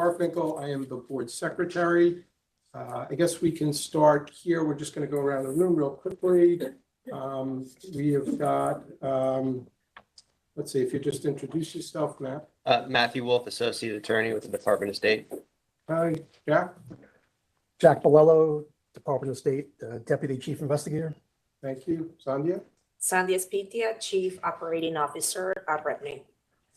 Garfinkel. I am the board secretary. I guess we can start here. We're just going to go around the room real quickly. We have got, let's see, if you just introduce yourself, Matt. Matthew Wolf, Associate Attorney with the Department of State. Hi, Jack. Jack Bolello, Department of State, Deputy Chief Investigator. Thank you. Sandhya. Sandhya Spithia, Chief Operating Officer at Brittany.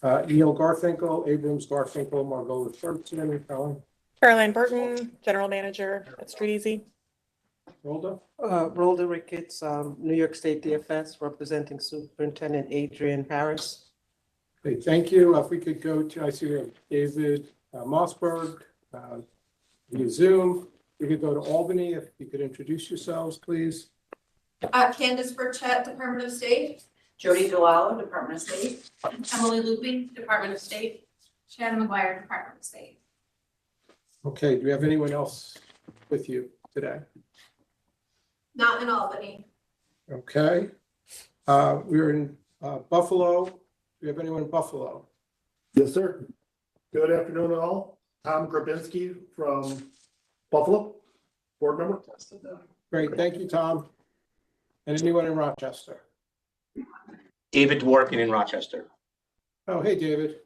Neil Garfinkel, Abrams Garfinkel, Margot Ferguson, Helen. Caroline Burton, General Manager at Street Easy. Rolda. Rolda Ricketts, New York State DFS, representing Superintendent Adrian Harris. Okay, thank you. If we could go to, I see we have David Mossberg via Zoom. We could go to Albany. If you could introduce yourselves, please. Candace Burchett, Department of State. Jody Delalo, Department of State. Emily Loopy, Department of State. Shannon McGuire, Department of State. Okay, do we have anyone else with you today? Not in Albany. Okay. We're in Buffalo. Do we have anyone in Buffalo? Yes, sir. Good afternoon, all. Tom Grabinski from Buffalo, board member. Great, thank you, Tom. And anyone in Rochester? David Dworkin in Rochester. Oh, hey, David.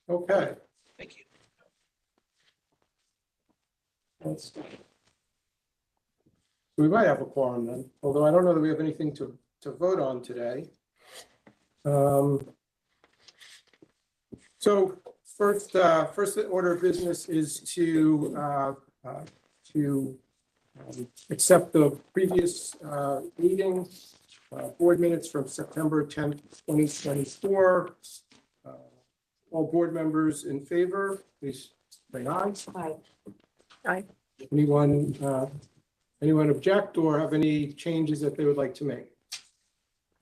Okay. Thank you. We might have a quorum then, although I don't know that we have anything to vote on today. So first order of business is to accept the previous meeting, board minutes from September 10th, 2024. All board members in favor, please say aye. Aye. Aye. Anyone object or have any changes that they would like to make?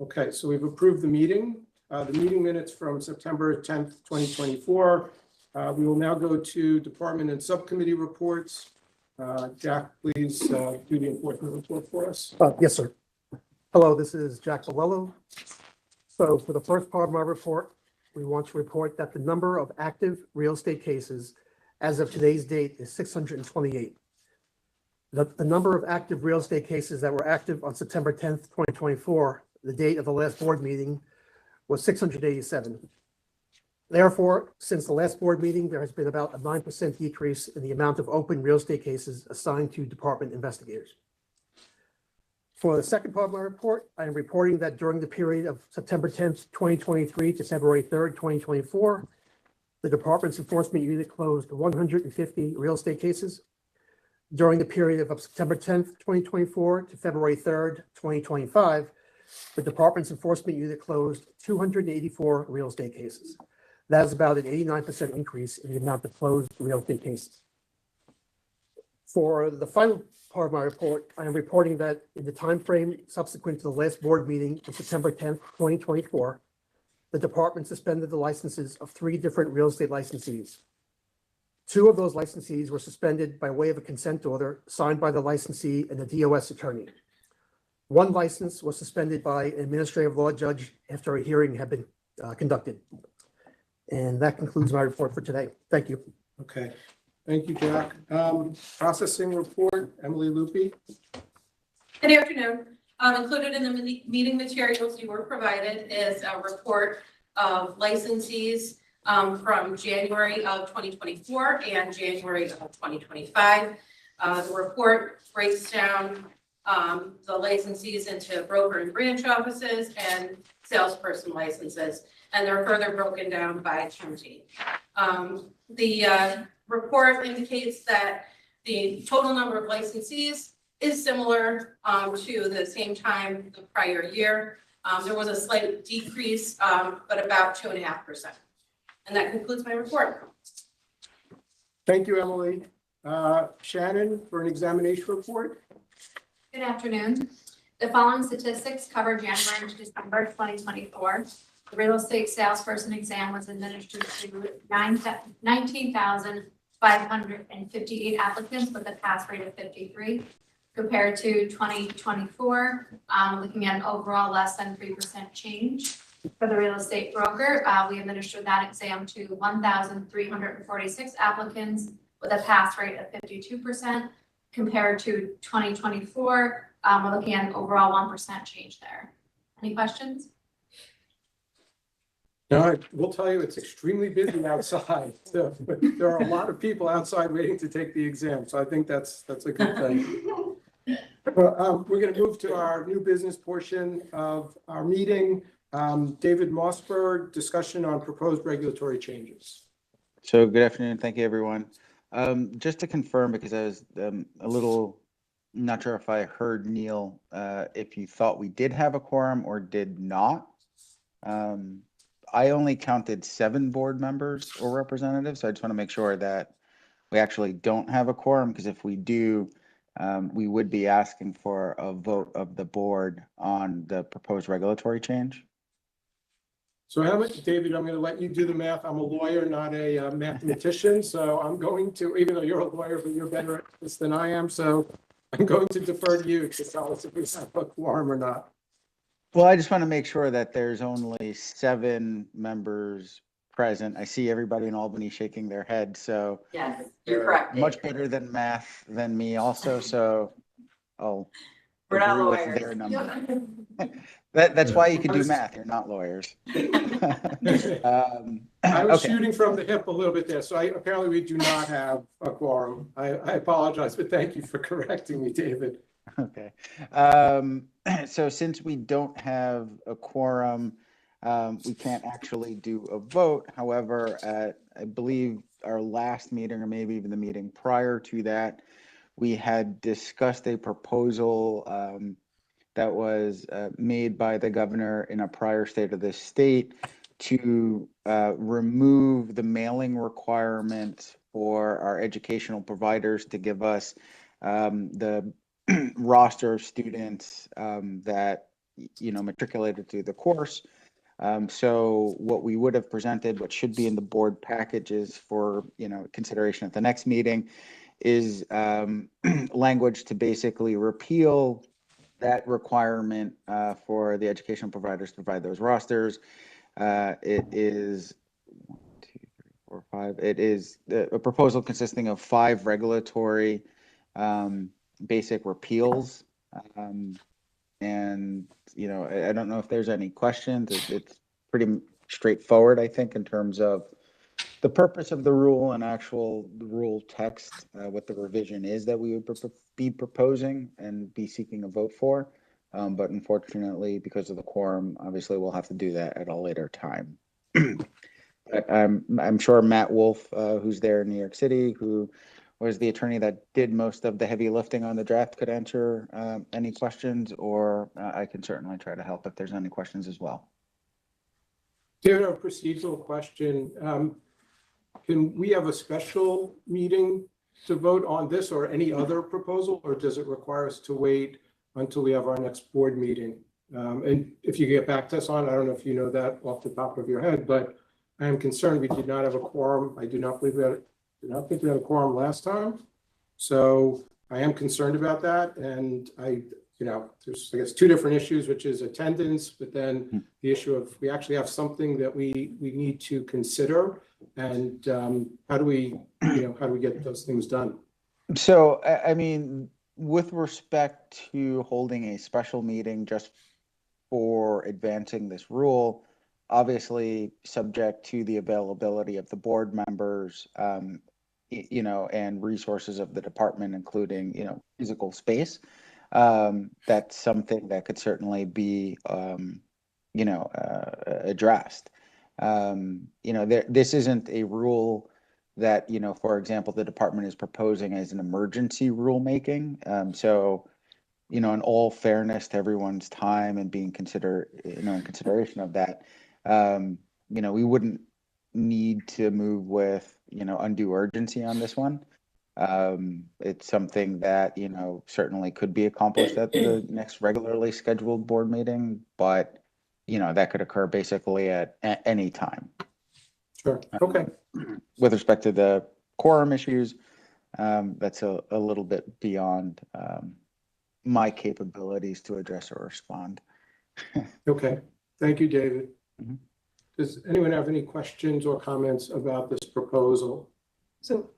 Okay, so we've approved the meeting minutes from September 10th, 2024. We will now go to department and subcommittee reports. Jack, please do the enforcement report for us. Yes, sir. Hello, this is Jack Bolello. So for the first part of my report, we want to report that the number of active real estate cases as of today's date is 628. The number of active real estate cases that were active on September 10th, 2024, the date of the last board meeting, was 687. Therefore, since the last board meeting, there has been about a 9% decrease in the amount of open real estate cases assigned to department investigators. For the second part of my report, I am reporting that during the period of September 10th, 2023 to February 3rd, 2024, the department's enforcement unit closed 150 real estate cases. During the period of September 10th, 2024 to February 3rd, 2025, the department's enforcement unit closed 284 real estate cases. That is about an 89% increase in the amount of closed real estate cases. For the final part of my report, I am reporting that in the time frame subsequent to the last board meeting on September 10th, 2024, the department suspended the licenses of 3 different real estate licensees. 2 of those licensees were suspended by way of a consent order signed by the licensee and the DOS attorney. 1 license was suspended by an administrative law judge after a hearing had been conducted. And that concludes my report for today. Thank you. Okay, thank you, Jack. Processing report, Emily Loopy. Good afternoon. Included in the meeting materials you were provided is a report of licensees from January of 2024 and January of 2025. The report breaks down the licensees into broker and branch offices and salesperson licenses, and they're further broken down by county. The report indicates that the total number of licensees is similar to the same time the prior year. There was a slight decrease, but about 2.5%. And that concludes my report. Thank you, Emily. Shannon, for an examination report. Good afternoon. The following statistics cover January to December 2024. The real estate salesperson exam was administered to 19,558 applicants with a pass rate of 53, compared to 2024, looking at an overall less than 3% change. For the real estate broker, we administered that exam to 1,346 applicants with a pass rate of 52% compared to 2024. We're looking at an overall 1% change there. Any questions? No, I will tell you, it's extremely busy outside. So, but there are a lot of people outside waiting to take the exam, so I think that's a good thing. We're going to move to our new business portion of our meeting. David Mossberg, discussion on proposed regulatory changes. So good afternoon. Thank you, everyone. Just to confirm, because I was a little not sure if I heard Neil, if you thought we did have a quorum or did not. I only counted 7 board members or representatives, so I just want to make sure that we actually don't have a quorum, because if we do, we would be asking for a vote of the board on the proposed regulatory change. So how much, David, I'm going to let you do the math. I'm a lawyer, not a mathematician, so I'm going to, even though you're a lawyer, but you're better at this than I am, so I'm going to defer to you to tell us if we have a quorum or not. Well, I just want to make sure that there's only 7 members present. I see everybody in Albany shaking their head, so Yes, you're they're correct. much better than math than me also, so I'll We're not agree with lawyers. their number. That's why you can do math. You're not lawyers. I was Okay. shooting from the hip a little bit there, so apparently we do not have a quorum. I apologize, but thank you for correcting me, David. Okay. So since we don't have a quorum, we can't actually do a vote. However, at, I believe our last meeting, or maybe even the meeting prior to that, we had discussed a proposal that was made by the governor in a prior state of the state to remove the mailing requirement for our educational providers to give us the roster of students that, you know, matriculated through the course. So what we would have presented, what should be in the board packages for, you know, consideration at the next meeting, is language to basically repeal that requirement for the educational providers to provide those rosters. It is 1, 2, 3, 4, 5. It is a proposal consisting of 5 regulatory basic repeals. And, you know, I don't know if there's any questions. It's pretty straightforward, I think, in terms of the purpose of the rule and actual rule text, what the revision is that we would be proposing and be seeking a vote for. But unfortunately, because of the quorum, obviously we'll have to do that at a later time. I'm sure Matt Wolf, who's there in New York City, who was the attorney that did most of the heavy lifting on the draft, could answer any questions, or I can certainly try to help if there's any questions as well. David, a procedural question. Can we have a special meeting to vote on this or any other proposal, or does it require us to wait until we have our next board meeting? And if you get back to us on, I don't know if you know that off the top of your head, but I am concerned we did not have a quorum. I do not believe we did not think we had a quorum last time. So I am concerned about that. And you know, there's, I guess, 2 different issues, which is attendance, but then the issue of we actually have something that we need to consider. And how do we get those things done? So, I mean, with respect to holding a special meeting just for advancing this rule, obviously subject to the availability of the board members, you know, and resources of the department, including, you know, physical space. That's something that could certainly be, you know, addressed. You know, this isn't a rule that, you know, for example, the department is proposing as an emergency rulemaking. So, you know, in all fairness to everyone's time and being in consideration of that, you know, we wouldn't need to move with, you know, undue urgency on this one. It's something that, you know, certainly could be accomplished at the next regularly scheduled board meeting, but, you know, that could occur basically at any time. Sure. Okay. With respect to the quorum issues, that's a little bit beyond my capabilities to address or respond. Okay. Thank you, David. Mhm. Does anyone have any questions or comments about this proposal? So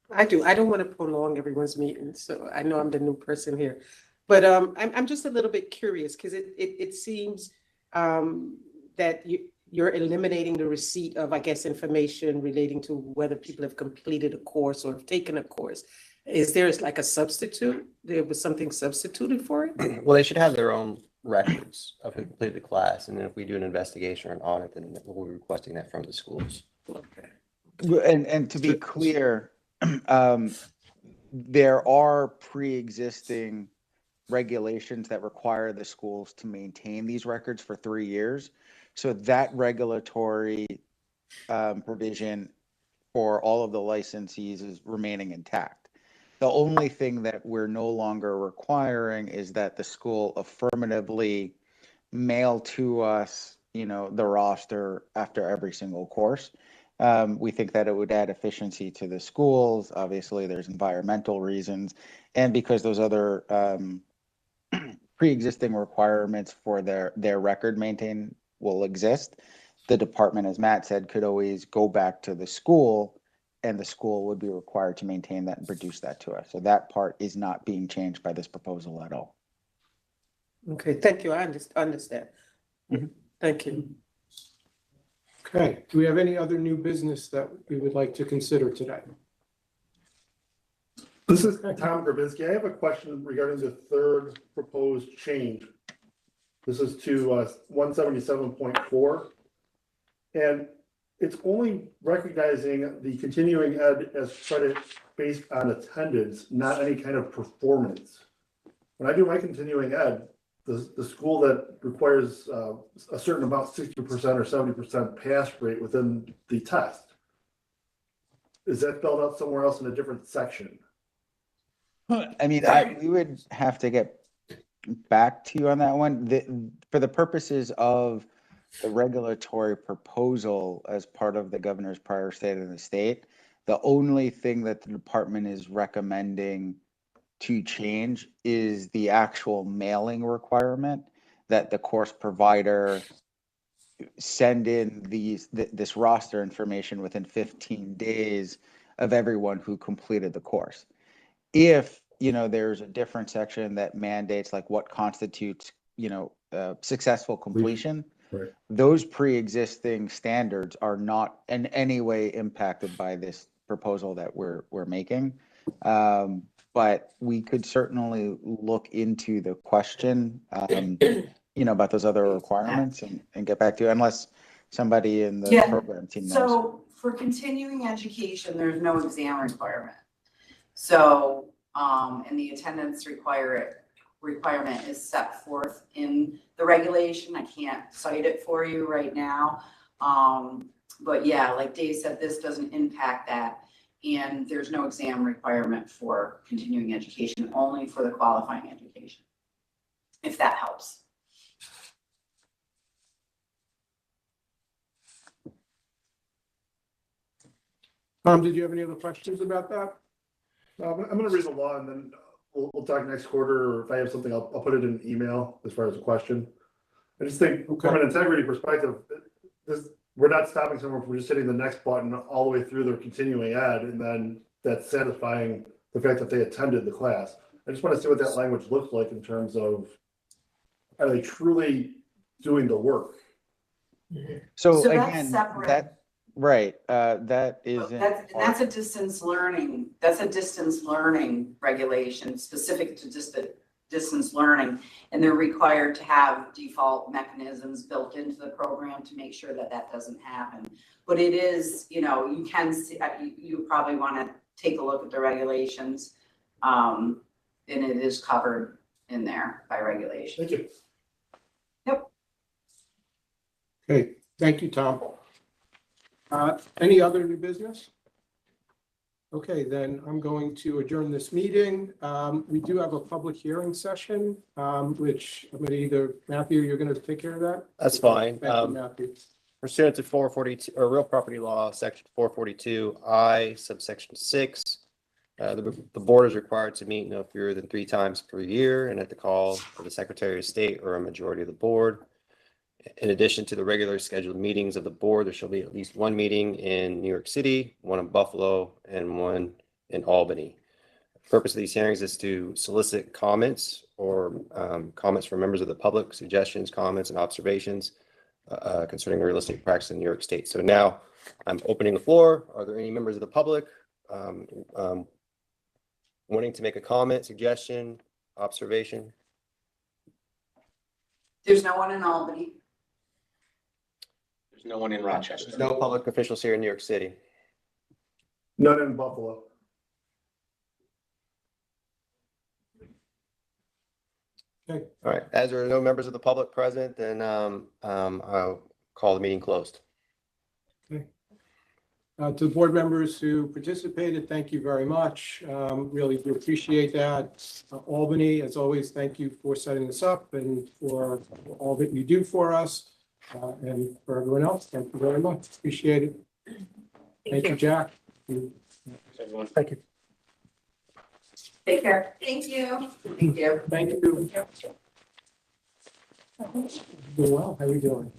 I do. I don't want to prolong everyone's meeting, so I know I'm the new person here. But I'm just a little bit curious because it seems that you're eliminating the receipt of, I guess, information relating to whether people have completed a course or have taken a course. Is there like a substitute? There was something substituted for it? Well, they should have their own records of who completed the class, and then if we do an investigation or an audit, then we'll be requesting that from the schools. Okay. And to be clear, there are pre-existing regulations that require the schools to maintain these records for 3 years. So that regulatory provision for all of the licensees is remaining intact. The only thing that we're no longer requiring is that the school affirmatively mail to us, the roster after every single course. We think that it would add efficiency to the schools. Obviously, there's environmental reasons, and because those other pre-existing requirements for their record maintain will exist, the department, as Matt said, could always go back to the school, and the school would be required to maintain that and produce that to us. So that part is not being changed by this proposal at all. Okay, thank you. I understand. Mhm. Thank you. Okay, do we have any other new business that we would like to consider today? This is Tom Grabinski. I have a question regarding the third proposed change. This is to 177.4. And it's only recognizing the continuing ed as credit based on attendance, not any kind of performance. When I do my continuing ed, the school that requires a certain amount, 60% or 70% pass rate within the test, is that spelled out somewhere else in a different section? I mean, we would have to get back to you on that one. For the purposes of the regulatory proposal as part of the governor's prior state of the state, the only thing that the department is recommending to change is the actual mailing requirement that the course provider send in this roster information within 15 days of everyone who completed the course. If, there's a different section that mandates like what constitutes, successful completion, Right. those pre-existing standards are not in any way impacted by this proposal that we're making. But we could certainly look into the question, about those other requirements and get back to you, unless somebody in the Yeah, program team knows. So for continuing education, there's no exam requirement. So, and the attendance requirement is set forth in the regulation. I can't cite it for you right now. But yeah, like Dave said, this doesn't impact that. And there's no exam requirement for continuing education, only for the qualifying education, if that helps. Tom, did you have any other questions about that? I'm gonna read the law and then we'll talk next quarter, or if I have something, I'll put it in an email as far as a question. I just think from an integrity perspective, we're not stopping someone from just hitting the next button all the way through their continuing ed, and then that's satisfying the fact that they attended the class. I just want to see what that language looks like in terms of, are they truly doing the work? So So that's again, separate. that isn't. That's a distance learning. That's a distance learning regulation specific to just the distance learning. And they're required to have default mechanisms built into the program to make sure that that doesn't happen. But it is, you can see, you probably want to take a look at the regulations. And it is covered in there by regulation. Thank you. Yep. Okay, thank you, Tom. Any other new business? Okay, then I'm going to adjourn this meeting. We do have a public hearing session, which I'm gonna either, Matthew, you're gonna take care of that? That's fine. Thank you, Matthew. Pursuant to 442, or real property law, section 442I, subsection 6, the board is required to meet no fewer than 3 times per year and at the call of the Secretary of State or a majority of the board. In addition to the regular scheduled meetings of the board, there shall be at least one meeting in New York City, one in Buffalo, and one in Albany. The purpose of these hearings is to solicit comments or comments from members of the public, suggestions, comments, and observations concerning the real estate practice in New York State. So now I'm opening the floor. Are there any members of the public wanting to make a comment, suggestion, observation? There's no one in Albany. There's no one in Rochester. There's no public officials here in New York City. None in Buffalo. Okay. All right, as there are no members of the public present, then I'll call the meeting closed. To the board members who participated, thank you very much. Really do appreciate that. Albany, as always, thank you for setting this up and for all that you do for us. And for everyone else, thank you very much. Appreciate it. Thank you, Jack. Everyone. Thank you. Take care. Thank you. Thank you. Doing well. How are you doing?